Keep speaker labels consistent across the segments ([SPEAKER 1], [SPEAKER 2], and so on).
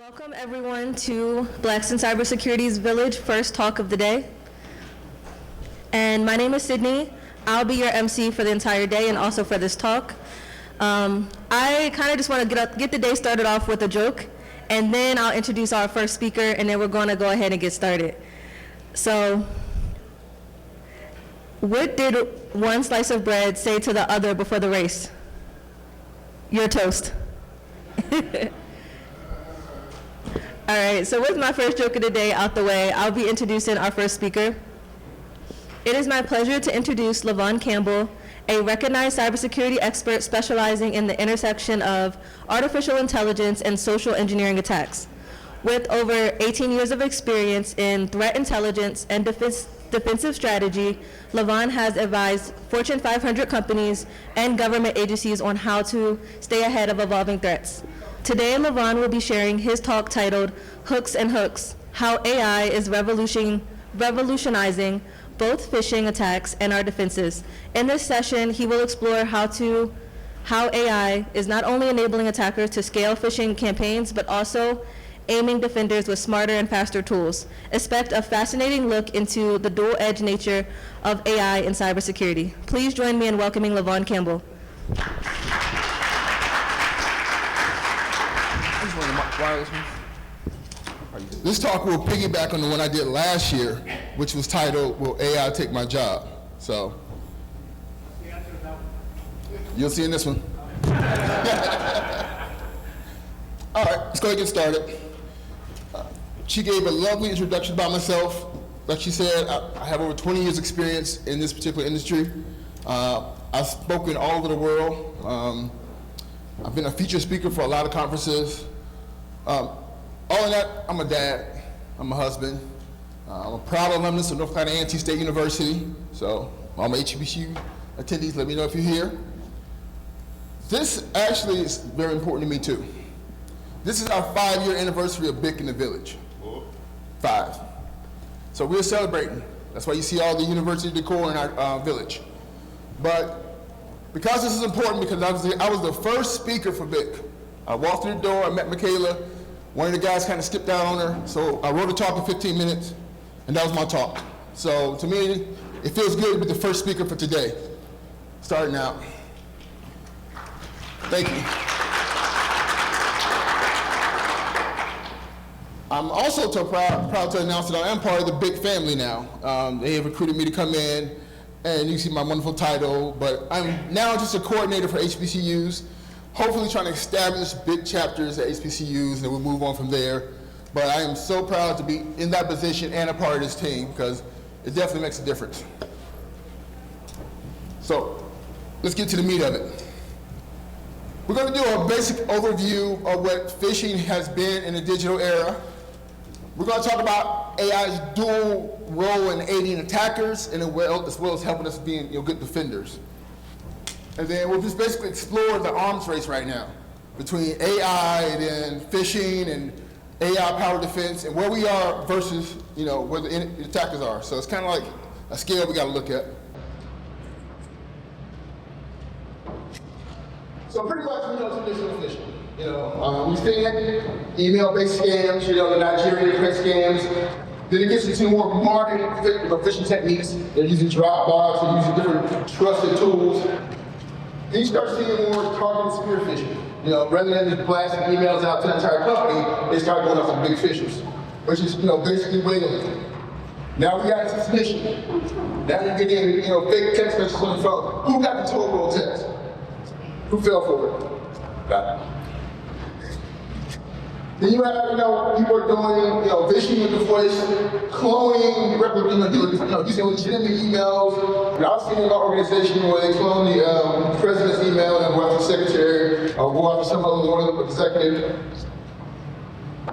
[SPEAKER 1] Welcome everyone to Blacks in Cybersecurity's Village first talk of the day. And my name is Sydney. I'll be your MC for the entire day and also for this talk. I kind of just want to get the day started off with a joke, and then I'll introduce our first speaker, and then we're going to go ahead and get started. So, what did one slice of bread say to the other before the race? You're toast. All right, so with my first joke of the day out the way, I'll be introducing our first speaker. It is my pleasure to introduce Levone Campbell, a recognized cybersecurity expert specializing in the intersection of artificial intelligence and social engineering attacks. With over 18 years of experience in threat intelligence and defensive strategy, Levone has advised Fortune 500 companies and government agencies on how to stay ahead of evolving threats. Today, Levone will be sharing his talk titled Hooks and Hooks, How AI is Revolutionizing Both Phishing Attacks and Our Defenses. In this session, he will explore how AI is not only enabling attackers to scale phishing campaigns, but also aiming defenders with smarter and faster tools. Expect a fascinating look into the dual-edged nature of AI in cybersecurity. Please join me in welcoming Levone Campbell.
[SPEAKER 2] This talk will piggyback on the one I did last year, which was titled, Will AI Take My Job? So, you'll see in this one. All right, let's go ahead and get started. She gave a lovely introduction about myself. Like she said, I have over 20 years experience in this particular industry. I've spoken all over the world. I've been a featured speaker for a lot of conferences. All of that, I'm a dad, I'm a husband. I'm a proud alumnus of North Carolina A&T State University. So all my HBCU attendees, let me know if you're here. This actually is very important to me too. This is our 5-year anniversary of BIC in the Village. 5. So we're celebrating. That's why you see all the university decor in our village. But because this is important, because I was the first speaker for BIC. I walked through the door, I met Michaela. One of the guys kind of skipped out on her, so I wrote a talk in 15 minutes, and that was my talk. So to me, it feels good to be the first speaker for today. Starting out. Thank you. I'm also proud to announce that I am part of the BIC family now. They have recruited me to come in, and you see my wonderful title, but I'm now just a coordinator for HBCUs, hopefully trying to establish BIC chapters at HBCUs, and then we'll move on from there. But I am so proud to be in that position and a part of this team, because it definitely makes a difference. So let's get to the meat of it. We're going to do a basic overview of what phishing has been in the digital era. We're going to talk about AI's dual role in aiding attackers, and as well as helping us being good defenders. And then we'll just basically explore the arms race right now between AI and then phishing and AI-powered defense, and where we are versus where the attackers are. So it's kind of like a scale we got to look at. So pretty much traditional phishing. We've seen email-based scams, the Nigerian-based scams. Then it gets into more modern phishing techniques. They're using Dropbox, they're using different trusted tools. Then you start seeing more targeted spear phishing. Rather than just blasting emails out to the entire company, they start going after big fishers, which is basically whaling. Now we got suspicion. Now you're getting fake text messages on the phone. Who got the toll roll text? Who fell for it? Got it. Then you have, people are doing, phishing with the voice, cloning, using legitimate emails. I've seen in our organization where they clone the president's email and go after the secretary, or go after some other loyal executive.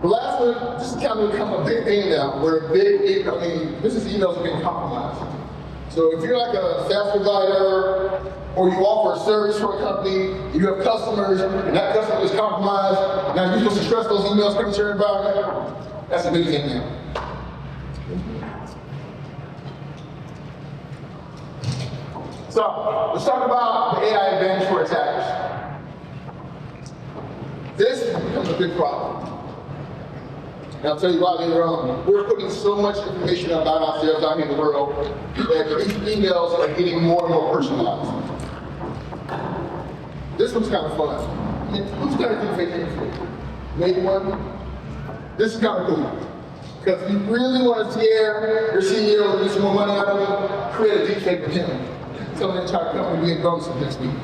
[SPEAKER 2] The last one, this has kind of become a big thing now, where business emails are being compromised. So if you're like a SaaS provider, or you offer a service for a company, you have customers, and that customer is compromised, now you're supposed to trust those emails coming to your environment. That's a big thing now. So, let's talk about the AI advantage for attackers. This becomes a big problem. And I'll tell you why later on. We're putting so much information about ourselves out here in the world that these emails are getting more and more personalized. This one's kind of fun. Who's going to do fake? Maybe one? This is kind of cool. Because if you really want to scare your CEO and get some more money out of him, create a deep fake with him. Tell the entire company we ain't bonuses next week.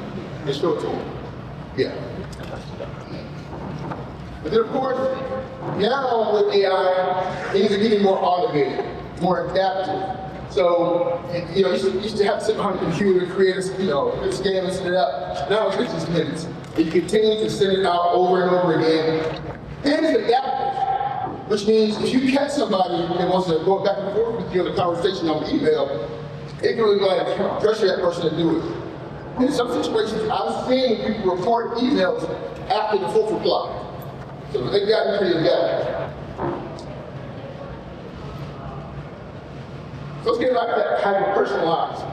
[SPEAKER 2] And show it to him. Yeah. But then of course, now with AI, things are getting more automated, more adaptive. So, you used to have to sit behind a computer, create a scan and send it out. Now it's just minutes. And you continue to send it out over and over again. And it's adaptive, which means if you catch somebody that wants to go back and forth with you in a conversation on email, it can really pressure that person to do it. In some situations, I've seen people report emails after the 4th reply. So they've gotten pretty adaptive. So let's get back to that hyper-personalized.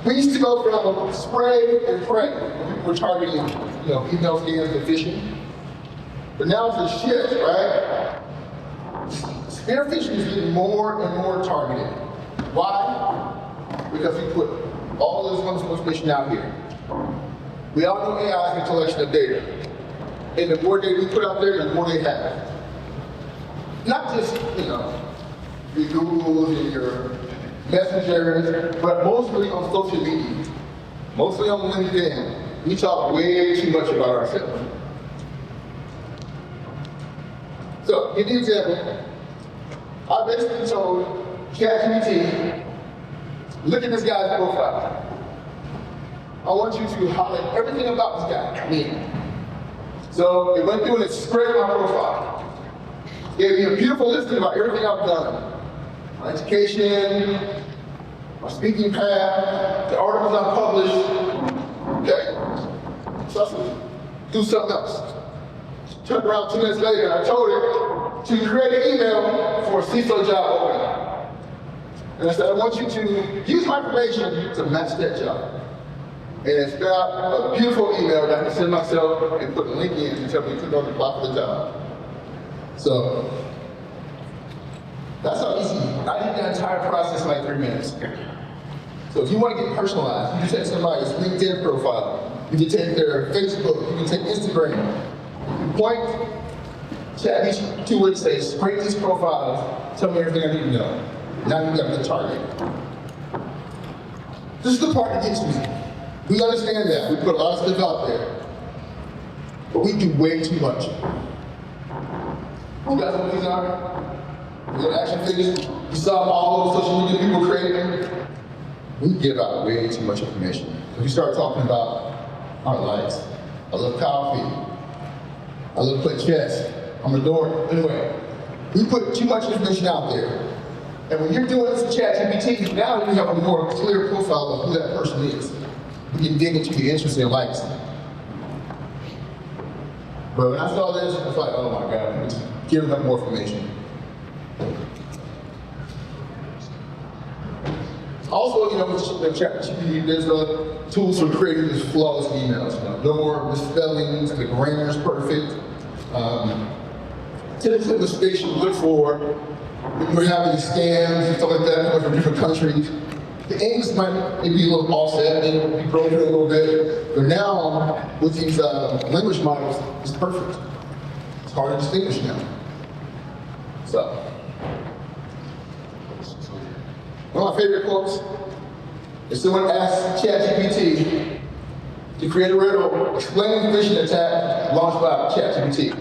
[SPEAKER 2] We used to go from spray and pray when people were targeting, email scams and phishing. But now it's a shift, right? Spear phishing is getting more and more targeted. Why? Because we put all this wonderful information out here. We all know AI is a collection of data. And the more data we put out there, the more they have. Not just, your Googles and your messengers, but mostly on social media. Mostly on LinkedIn. We talk way too much about ourselves. So, give you an example. I basically told ChatGPT, look at this guy's profile. I want you to highlight everything about this guy, me. So it went through and it spread my profile. Gave me a beautiful listing about everything I've done. My education, my speaking path, the articles I've published. Okay? So I said, do something else. Turned around 2 minutes later and I told it to create an email for a CISO job opening. And I said, I want you to use my information to match that job. And it's got a beautiful email that I can send myself and put a link in to tell me to go and apply for the job. So, that's how easy. I did that entire process in like 3 minutes. So if you want to get personalized, you can take somebody's LinkedIn profile, you can take their Facebook, you can take Instagram. You can point, chat each 2 weeks, say, scrape these profiles, tell me everything I need to know. Now you've got the target. This is the part that gets me. We understand that. We put a lot of stuff out there. But we do way too much. You guys know what these are? These are action figures. You saw all those social media people creating. We give out way too much information. If you start talking about our likes, I love coffee, I love to play chess, I'm a dork. Anyway, we put too much information out there. And when you're doing this in ChatGPT, now you have a more clear profile of who that person is. You can dig into the interests and likes. But when I saw this, I was like, oh my God, I'm just giving them more information. Also, with ChatGPT, there's tools for creating these flawless emails. No more misspellings, the grammar's perfect. Typically, the space you look for when you're having scams and stuff like that coming from different countries. The English might be a little offset, maybe be broken a little bit, but now with these language models, it's perfect. It's hard to distinguish now. So, one of my favorite quotes is someone asked ChatGPT to create a riddle explaining the phishing attack launched by ChatGPT.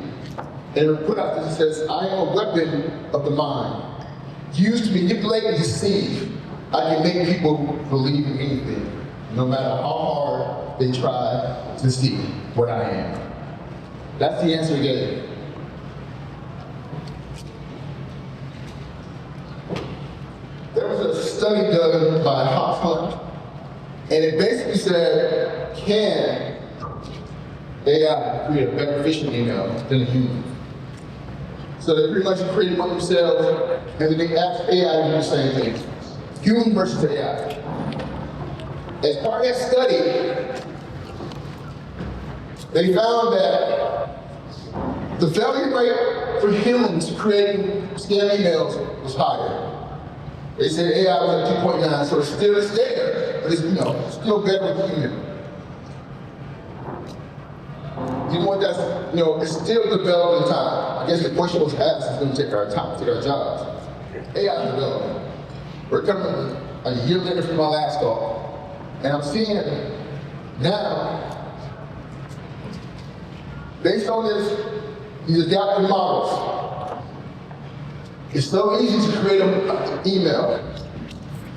[SPEAKER 2] And it put out this, it says, I am a weapon of the mind, used to manipulate and deceive. I can make people believe in anything, no matter how hard they try to see what I am. That's the answer he gave. There was a study done by Hunt, and it basically said, can AI create a better phishing email than a human? So they pretty much created one themselves, and then they asked AI to do the same thing. Human versus AI. As part of that study, they found that The failure rate for humans creating scam emails was higher. They said AI was at 2.9, so it's there, but it's, still better than human. You know what that's, it's still developing time. I guess the question was asked is going to take our time, take our jobs. AI is developing. We're coming a year later from my last call, and I'm seeing now, based on these adaptive models, it's so easy to create an email,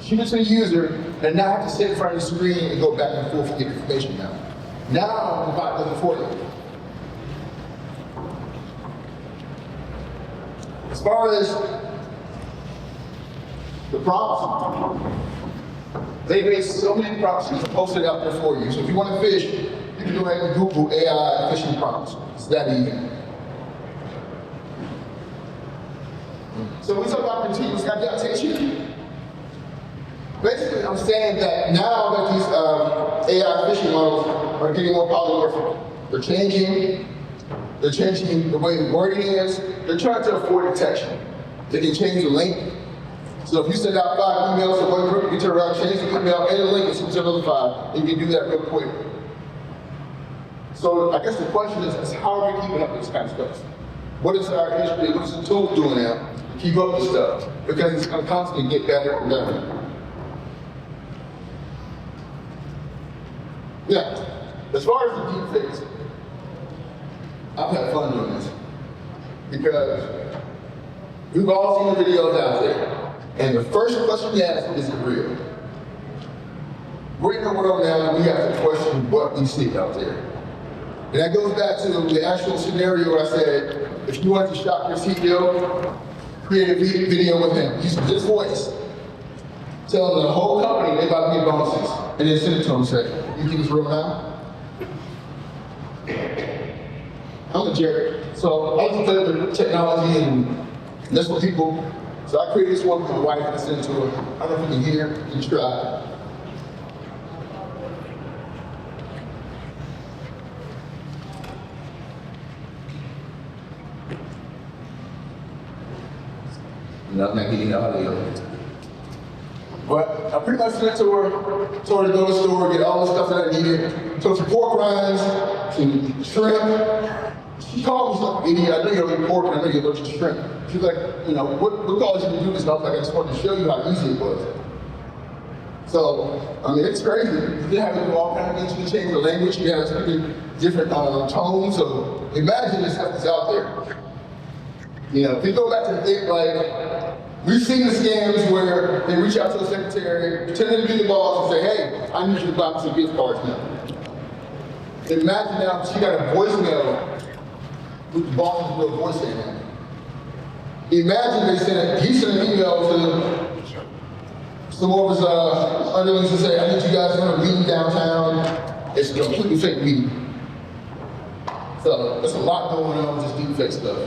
[SPEAKER 2] shoot it to the user, and not have to sit in front of the screen and go back and forth to get information now. Now, the bot does it for you. As far as the prompts, they made so many prompts and posted out there for you. So if you want to fish, you can go ahead and Google AI fishing prompts. It's that easy. So we talk about continuous adaptation. Basically, I'm saying that now that these AI fishing models are getting more polymorphic, they're changing the way the wording is. They're trying to avoid detection. They can change the link. So if you send out 5 emails to one group, you can turn around, change the email and the link and send to another 5, and you can do that real quick. So I guess the question is how are we keeping up with this kind of stuff? What is our industry, what is the tool doing now to keep up with stuff? Because it's going to constantly get better and better. Yeah, as far as the deepfakes, I've had fun doing this. Because we've all seen the videos out there. And the first question we ask is it real? We're in a world now we have to question what we see out there. And that goes back to the actual scenario where I said, if you want to shock your CEO, create a video with him using his voice, tell the whole company they're about to get bonuses, and then send it to him and say, you think it's real now? I'm a jerk. So I was play with technology and that's what people. So I created this one with my wife and I sent it to her. I don't know if you can hear, you can try. No, I'm not getting the audio. But I pretty much sent it to her, told her to go to the store, get all the stuff that I needed. So some pork rinds, some shrimp. She called me, she's like, idiot, I know you're allergic to pork and I know you're allergic to shrimp. She's like, what caused you to do this? And I was like, I just wanted to show you how easy it was. So, I mean, it's crazy. You have to do all kinds of things. You change the language, you have to speak different tones. So imagine this stuff that's out there. If you go back to the thing, like, we've seen the scams where they reach out to the secretary, pretend to be the boss, and say, hey, I need you to buy me some gift cards now. Imagine now she got a voicemail with the boss's real voice in it. Imagine he sent an email to some of his underlings to say, I need you guys to have a meeting downtown. It's a completely fake meeting. So there's a lot going on with this deep fake stuff.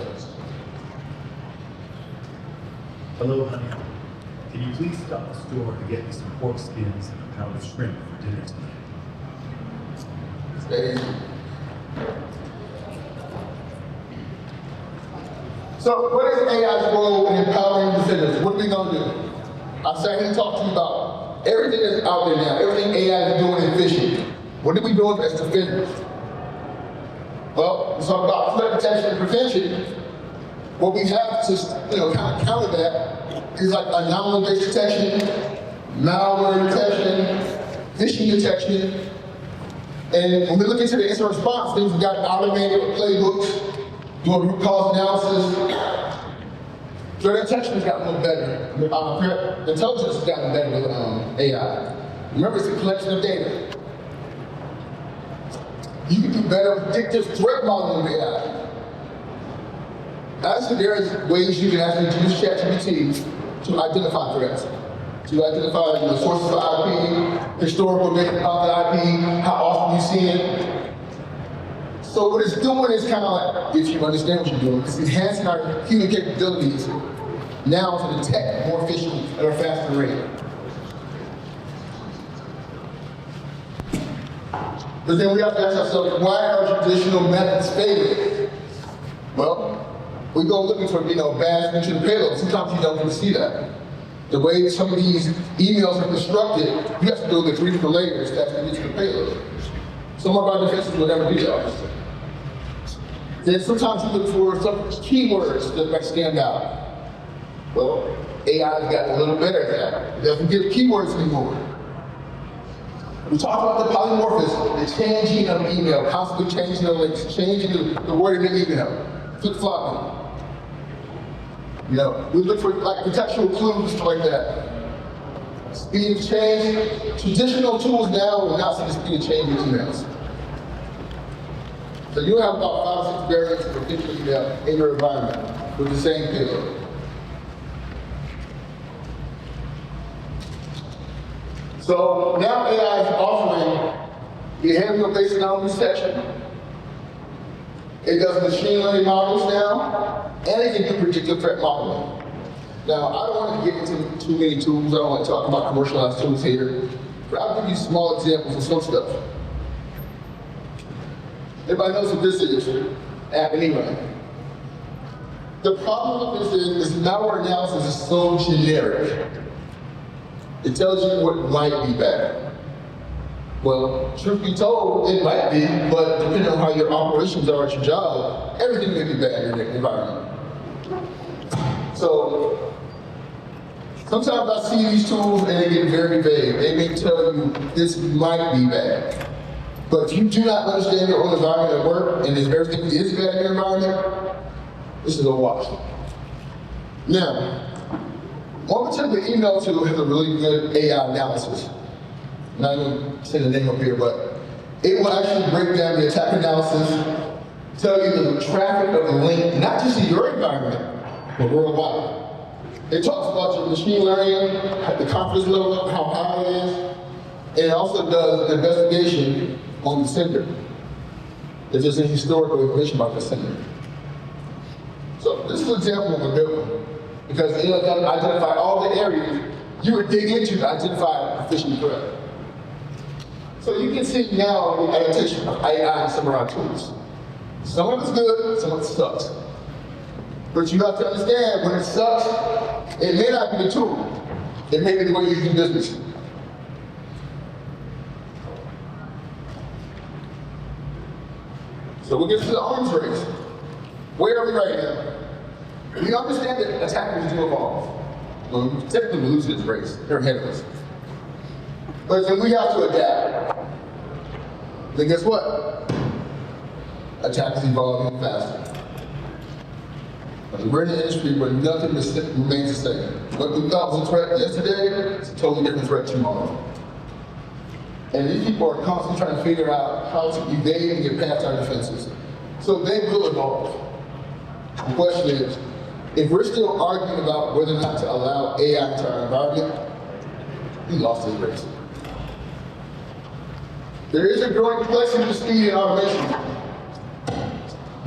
[SPEAKER 3] Hello, honey. Can you please stop the store to get me some pork skins and a pound of shrimp for dinner tonight?
[SPEAKER 2] So what is AI's role in empowering defenders? What are we going to do? I sat here and talked to you about everything that's out there now, everything AI is doing in phishing. What are we doing as defenders? Well, we talk about threat detection and prevention. What we have to kind of counter that is like anomaly-based detection, malware detection, phishing detection. And when we look into the incident response things, we got automated playbooks, doing root cause analysis. Threat detection has gotten a little better. Threat intelligence has gotten better with AI. Remember, it's a collection of data. You can do better with predictive threat modeling with AI. Actually, there is ways you can actually use ChatGPT to identify threats, to identify sources of IP, historical data about the IP, how often you see it. So what it's doing is kind of like, if you understand what you're doing, it's enhancing our human capabilities now to detect more efficiently at a faster rate. But then we have to ask ourselves, why are traditional methods failing? Well, we go looking for, bad things in the payload. Sometimes you don't even see that. The way some of these emails are constructed, you have to build the 3 different layers to actually get to the payload. Some of our defenses will never do that. Then sometimes you look for some keywords that might stand out. Well, AI has gotten a little better at that. It doesn't give keywords anymore. We talk about the polymorphism, the changing of email, constantly changing the links, changing the word in the email, flip-flopping. We look for contextual clues, stuff like that. Speed of change. Traditional tools now will not see the speed of change in emails. So you have about 5 or 6 variants of potential email in your environment with the same payload. So now AI is offering behavioral-based anomaly detection. It does machine learning models now, and it can do predictive threat modeling. Now, I don't want to get into too many tools. I don't want to talk about commercialized tools here, but I'll give you small examples of some stuff. Everybody knows what this is, anyway. The problem with this is malware analysis is so generic. It tells you what might be bad. Well, truth be told, it might be, but depending on how your operations are at your job, everything may be bad in your environment. So, sometimes I see these tools and they get very vague. They may tell you this might be bad. But if you do not understand your own environment at work, and if everything is bad in your environment, this is a wash. Now, one particular email tool has a really good AI analysis. I'm not going to say the name up here, but it will actually break down the attack analysis, tell you the traffic of the link, not just in your environment, but worldwide. It talks about your machine learning, the confidence level, how high it is, and it also does an investigation on the sender. If there's any historical information about the sender. So this is an example of a good one, because it will identify all the areas you would dig into to identify a phishing threat. So you can see now the adaptation of AI and some of our tools. Some of it's good, some of it sucks. But you have to understand, when it sucks, it may not be the tool. It may be the way you do business. So we'll get to the arms race. Where are we right now? We understand that attackers do evolve. Well, typically we lose this race. They're ahead of us. But then we have to adapt. Then guess what? Attackers evolve even faster. We're in an industry where nothing remains the same. What we thought was a threat yesterday is a totally different threat tomorrow. And these people are constantly trying to figure out how to evade and get past our defenses. So they will evolve. The question is, if we're still arguing about whether or not to allow AI into our environment, we lost this race. There is a growing complexity of speed and automation.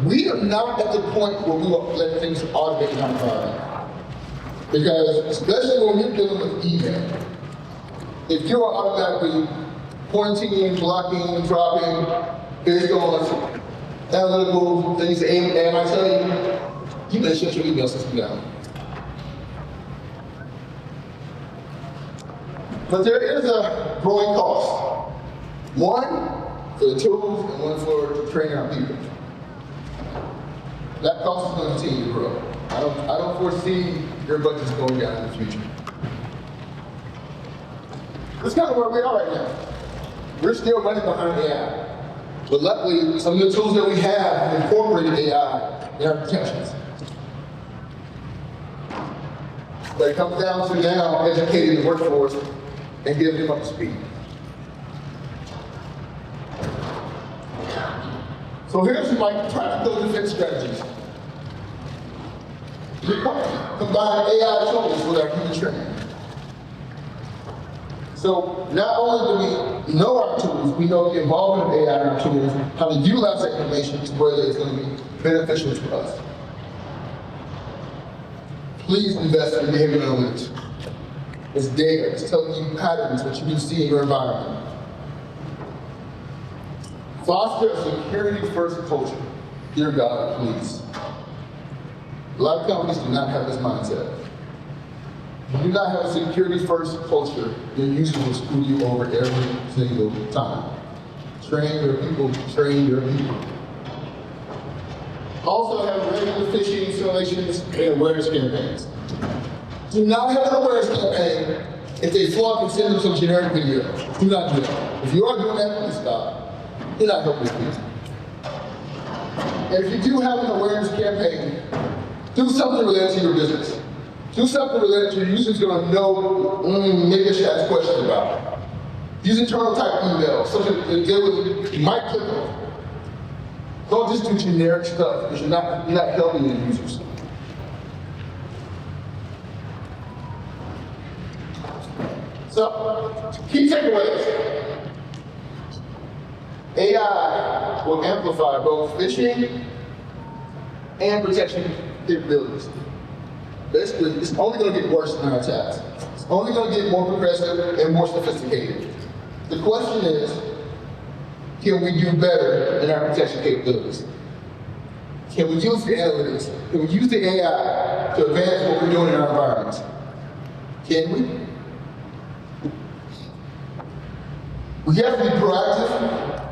[SPEAKER 2] We are not at the point where we will let things automate in our environment. Because, especially when we're dealing with email, if you are automatically quarantining, blocking, dropping, based on analytical things, and I tell you, you may shut your email system down. But there is a growing cost. One for the tools and one for training our people. That cost is going to continue to grow. I don't foresee your budgets going down in the future. That's kind of where we are right now. We're still running behind AI. But luckily, some of the tools that we have incorporated AI in our protections. But it comes down to now educating the workforce and getting them up to speed. So here's my practical defense strategies. Combine AI tools with our human training. So not only do we know our tools, we know the involvement of AI in our tools, how to utilize that information to whether it's going to be beneficial to us. Please invest in behavioral analytics. It's data, it's telling you patterns that you can see in your environment. Foster a security-first culture. Dear God, please. A lot of companies do not have this mindset. If you do not have a security-first culture, your users will screw you over every single time. Train your people, train your people. Also have regular phishing simulations and awareness campaigns. Do not have an awareness campaign if they flock and send them some generic video. Do not do that. If you are doing that, please stop. You're not helping people. And if you do have an awareness campaign, do something related to your business. Do something related to your users going to know, maybe I should ask questions about. Use internal type emails, something that deal with, you might click on. Don't just do generic stuff because you're not helping your users. So, key takeaways. AI will amplify both phishing and protection capabilities. Basically, it's only going to get worse in our attacks. It's only going to get more progressive and more sophisticated. The question is, can we do better in our protection capabilities? Can we use the analytics? Can we use the AI to advance what we're doing in our environments? Can we? We have to be proactive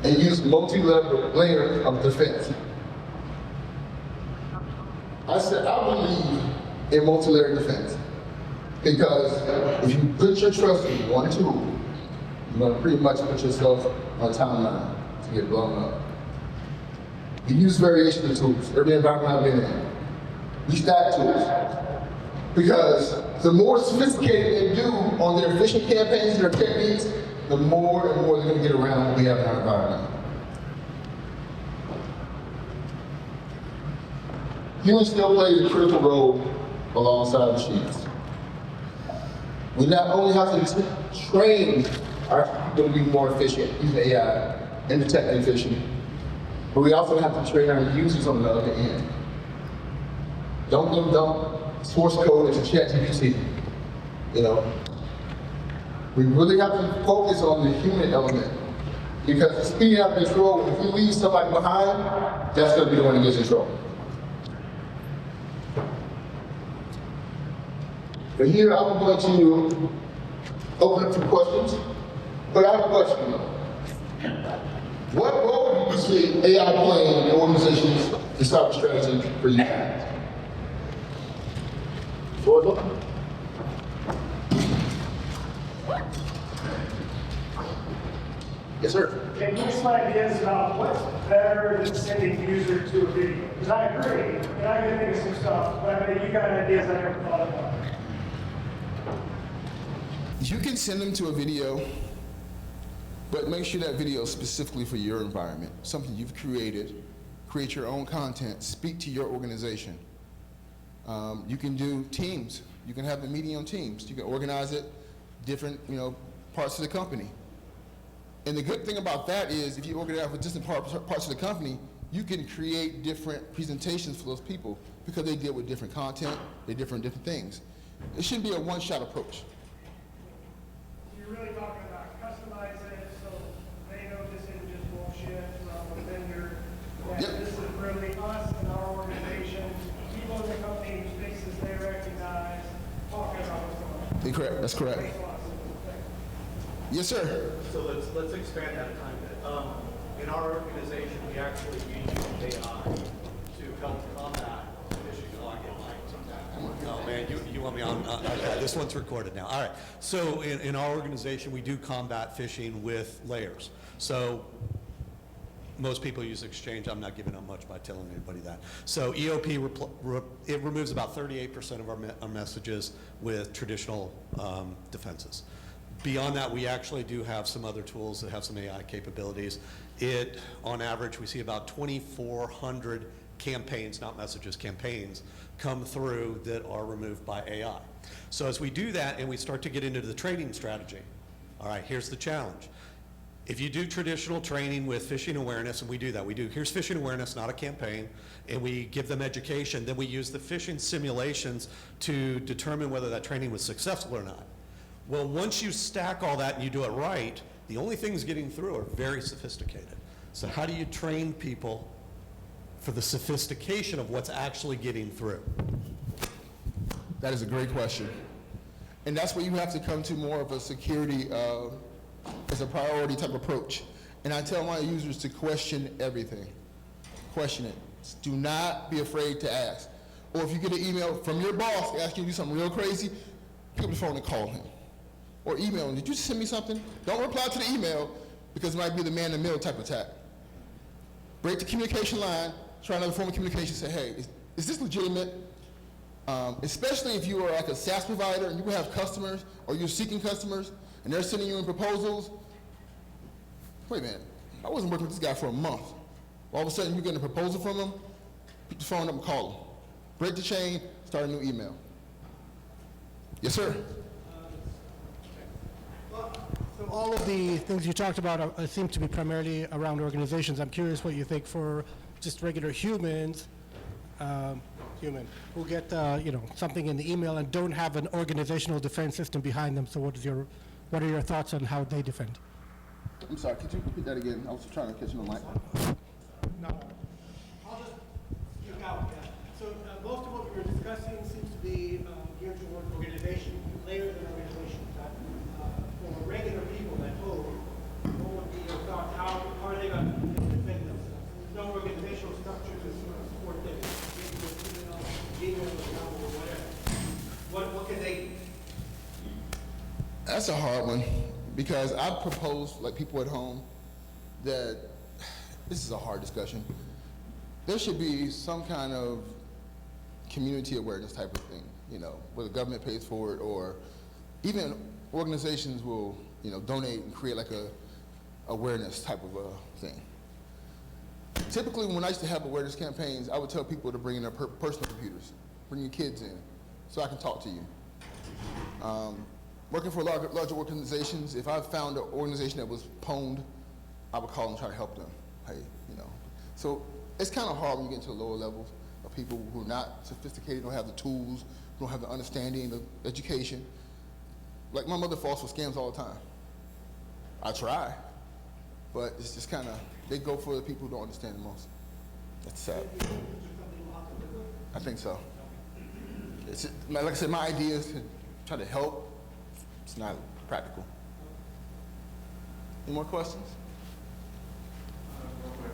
[SPEAKER 2] and use multi-layer of defense. I believe in multi-layer defense because if you put your trust in one tool, you're going to pretty much put yourself on a timeline to get blown up. We use variation of tools, every environment I've been in. We stack tools because the more sophisticated they do on their phishing campaigns and their techniques, the more and more they're going to get around what we have in our environment. Humans still play a critical role alongside machines. We not only have to train our people to be more efficient using AI and detecting phishing, but we also have to train our users on the other end. Don't source code into ChatGPT. We really have to focus on the human element because the speed out of control, if we leave somebody behind, that's going to be the one that gets in trouble. But here I'm going to open up for questions, but I have a question though. What role do you see AI playing in organizations in cyber strategy for you? Floor is open. Yes, sir.
[SPEAKER 4] Can you give some ideas about what's better than sending a user to a video? Because I agree, and I can think of some stuff, but I mean, you got ideas I never thought about.
[SPEAKER 2] You can send them to a video, but make sure that video is specifically for your environment, something you've created. Create your own content, speak to your organization. You can do teams. You can have the meeting on teams. You can organize it, different parts of the company. And the good thing about that is if you organize with different parts of the company, you can create different presentations for those people because they deal with different content, they different things. It shouldn't be a one-shot approach.
[SPEAKER 4] You're really talking about customize it so they know this isn't just bullshit from a vendor, that this is really us and our organization, people in the company whose faces they recognize, talking about what's going on.
[SPEAKER 2] Correct, that's correct. Yes, sir.
[SPEAKER 5] So let's expand that a tiny bit. In our organization, we actually use AI to help combat phishing. Oh man, you want me on? Okay, this one's recorded now. All right. So in our organization, we do combat phishing with layers. So most people use Exchange. I'm not giving up much by telling anybody that. So EOP it removes about 38% of our messages with traditional defenses. Beyond that, we actually do have some other tools that have some AI capabilities. On average, we see about 2,400 campaigns, not messages, campaigns, come through that are removed by AI. So as we do that and we start to get into the training strategy, all right, here's the challenge. If you do traditional training with phishing awareness, and we do that, here's phishing awareness, not a campaign, and we give them education, then we use the phishing simulations to determine whether that training was successful or not. Well, once you stack all that and you do it right, the only things getting through are very sophisticated. So how do you train people
[SPEAKER 6] for the sophistication of what's actually getting through?
[SPEAKER 2] That is a great question. And that's where you have to come to more of a security as a priority type approach. And I tell my users to question everything. Question it. Do not be afraid to ask. Or if you get an email from your boss asking you to do something real crazy, pick up the phone and call him. Or email him. Did you send me something? Don't reply to the email because it might be the man-in-the-middle type attack. Break the communication line. Try another form of communication. Say, hey, is this legitimate? Especially if you are like a SaaS provider and you have customers or you're seeking customers and they're sending you in proposals. Wait a minute, I wasn't working with this guy for a month. All of a sudden you're getting a proposal from him, pick the phone up and call him. Break the chain, start a new email. Yes, sir?
[SPEAKER 7] So all of the things you talked about seem to be primarily around organizations. I'm curious what you think for just regular humans, who get something in the email and don't have an organizational defense system behind them. So what are your thoughts on how they defend?
[SPEAKER 2] I'm sorry, could you repeat that again? I was trying to catch you on the mic.
[SPEAKER 7] No, I'll just speak out. Yeah. So most of what we were discussing seems to be geared toward organization, layers of organization. For regular people at home, what would be your thoughts? How are they going to defend themselves? There's no organizational structure to sort of support them. Email or whatever. What can they do?
[SPEAKER 2] That's a hard one because I propose, like people at home, that this is a hard discussion. There should be some kind of community awareness type of thing, where the government pays for it or even organizations will, donate and create like a awareness type of a thing. Typically, when I used to have awareness campaigns, I would tell people to bring in their personal computers, bring your kids in, so I can talk to you. Working for larger organizations, if I found an organization that was pwned, I would call and try to help them. Hey, So it's kind of hard when you get into the lower levels of people who are not sophisticated, don't have the tools, don't have the understanding, the education. Like my mother falls for scams all the time. I try, but it's just kind of, they go for the people who don't understand the most. That's sad. I think so. Like I said, my idea is to try to help. It's not practical. Any more questions?
[SPEAKER 8] Real quick,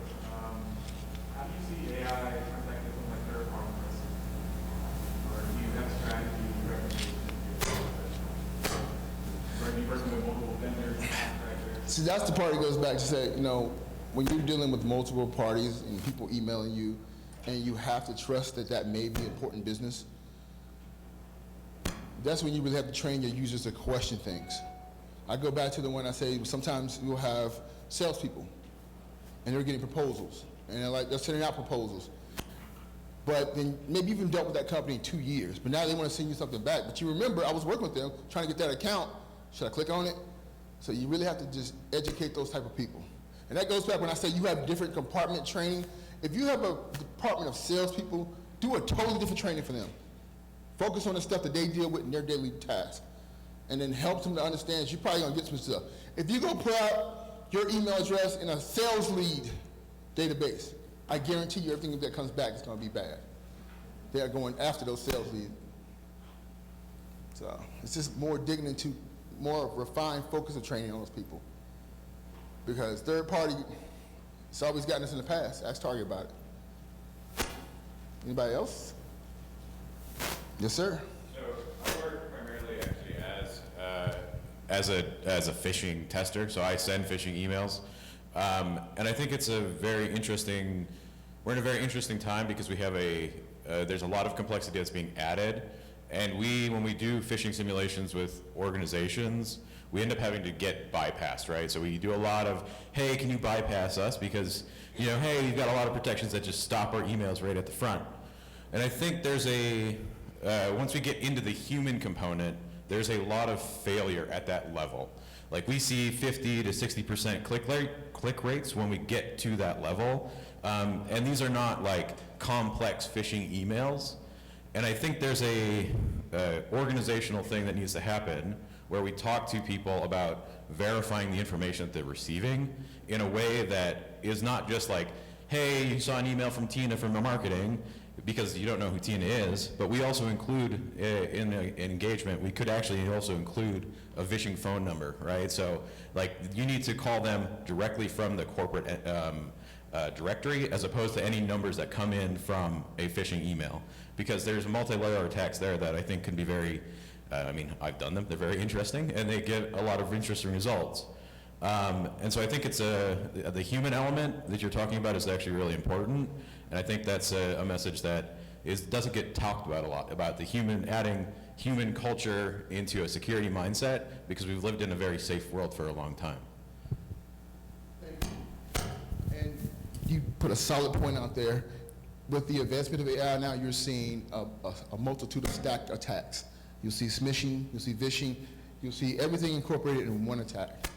[SPEAKER 8] how do you see AI protecting from like third party risk? Or do you have a strategy you recommend? Or are you working with multiple vendors and contractors?
[SPEAKER 2] See, that's the part that goes back to say, when you're dealing with multiple parties and people emailing you, and you have to trust that that may be important business, that's when you really have to train your users to question things. I go back to the one I say, sometimes you'll have salespeople, and they're getting proposals, and they're sending out proposals. But then maybe you've dealt with that company in 2 years, but now they want to send you something back. But you remember, I was working with them, trying to get that account. Should I click on it? So you really have to just educate those type of people. And that goes back when I say you have different compartment training. If you have a department of salespeople, do a totally different training for them. Focus on the stuff that they deal with in their daily tasks. And then help them to understand you're probably going to get some stuff. If you go put out your email address in a sales lead database, I guarantee you everything that comes back is going to be bad. They are going after those sales leads. So it's just more digging into more refined focus of training on those people. Because third party, it's always gotten us in the past. Ask Target about it. Anybody else? Yes, sir.
[SPEAKER 9] So I work primarily actually as a phishing tester. So I send phishing emails, and I think it's we're in a very interesting time because we have there's a lot of complexity that's being added, and when we do phishing simulations with organizations, we end up having to get bypassed, right? So we do a lot of, hey, can you bypass us? Because, hey, you've got a lot of protections that just stop our emails right at the front. And I think there's once we get into the human component, there's a lot of failure at that level. Like we see 50 to 60% click rates when we get to that level. And these are not like complex phishing emails. And I think there's a organizational thing that needs to happen where we talk to people about verifying the information that they're receiving in a way that is not just like, hey, you saw an email from Tina from the marketing, because you don't know who Tina is, but we also include in an engagement, we could actually also include a phishing phone number, right? So like you need to call them directly from the corporate directory as opposed to any numbers that come in from a phishing email, because there's multi-layer attacks there that I think can be very, I mean, I've done them, they're very interesting, and they get a lot of interesting results. And so I think it's the human element that you're talking about is actually really important, and I think that's a message that doesn't get talked about a lot, about the adding human culture into a security mindset, because we've lived in a very safe world for a long time.
[SPEAKER 2] And you put a solid point out there. With the advancement of AI now, you're seeing a multitude of stacked attacks. You'll see smishing, you'll see phishing, you'll see everything incorporated in one attack.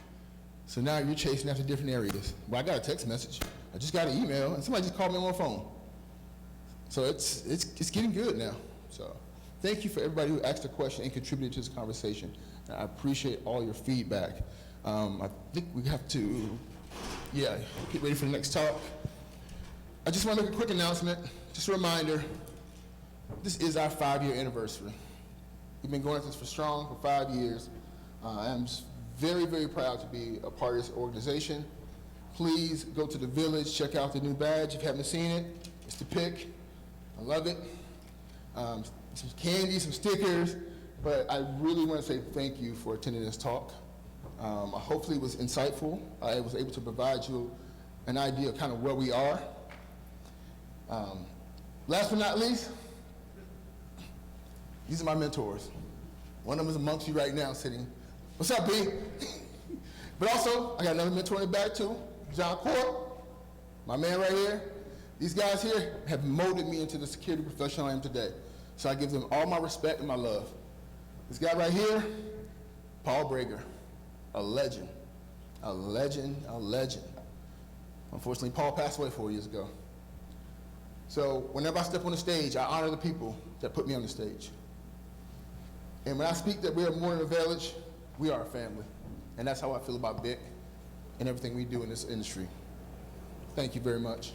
[SPEAKER 2] So now you're chasing after different areas. Well, I got a text message, I just got an email, and somebody just called me on my phone. So it's getting good now. So thank you for everybody who asked a question and contributed to this conversation. And I appreciate all your feedback. I think we have to, get ready for the next talk. I just want to make a quick announcement, just a reminder, this is our 5-year anniversary. We've been going at this for 5 years. I'm just very, very proud to be a part of this organization. Please go to the village, check out the new badge if you haven't seen it. It's the pick. I love it. Some candy, some stickers, but I really want to say thank you for attending this talk. Hopefully it was insightful. I was able to provide you an idea of kind of where we are. Last but not least, these are my mentors. One of them is amongst you right now sitting. What's up, B? But also, I got another mentor in the back too, John Court, my man right here. These guys here have molded me into the security professional I am today. So I give them all my respect and my love. This guy right here, Paul Brager, a legend, a legend, a legend. Unfortunately, Paul passed away 4 years ago. So whenever I step on the stage, I honor the people that put me on the stage. And when I speak that we are more than a village, we are a family. And that's how I feel about BIC and everything we do in this industry. Thank you very much.